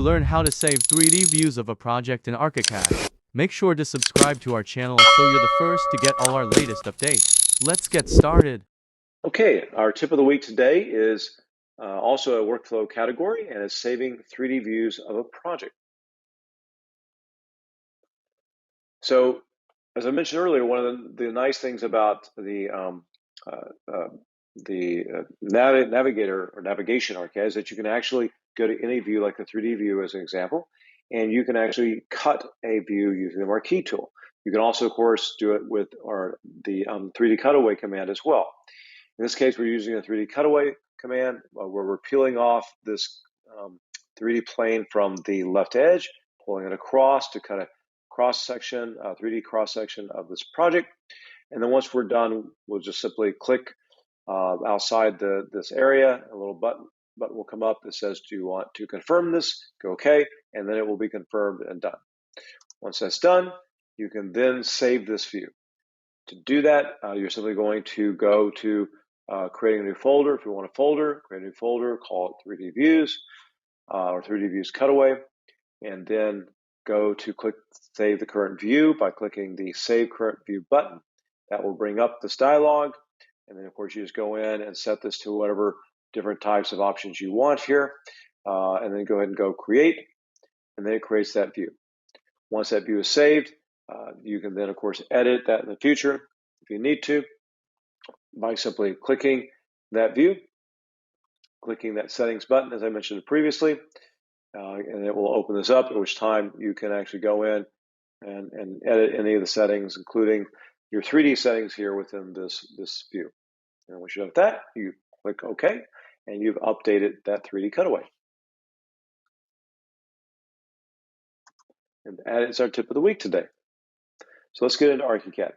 learn how to save 3D views of a project in Archicad. Make sure to subscribe to our channel so you're the first to get all our latest updates. Let's get started. Okay, our tip of the week today is also a workflow category, and it's saving 3D views of a project. So, as I mentioned earlier, one of the nice things about the navigator or navigation Archicad is that you can actually go to any view, like the 3D view as an example, and you can actually cut a view using the marquee tool. You can also, of course, do it with the 3D cutaway command as well. In this case, we're using a 3D cutaway command where we're peeling off this 3D plane from the left edge, pulling it across to cut a cross-section, 3D cross-section of this project. And then once we're done, we'll just simply click outside this area. A little button will come up that says, do you want to confirm this? Go OK, and then it will be confirmed and done. Once that's done, you can then save this view. To do that, you're simply going to go to creating a new folder. If you want a folder, create a new folder, call it 3D Views or 3D Views Cutaway, and then go to click Save the Current View by clicking the Save Current View button. That will bring up this dialog, and then of course you just go in and set this to whatever different types of options you want here, and then go ahead and go Create, and then it creates that view. Once that view is saved, you can then of course edit that in the future if you need to by simply clicking that view, clicking that settings button as I mentioned previously, and it will open this up, at which time you can actually go in and edit any of the settings, including your 3D settings here within this view. And once you're done with that, you click OK, and you've updated that 3D cutaway. And that is our tip of the week today. So let's get into Archicad.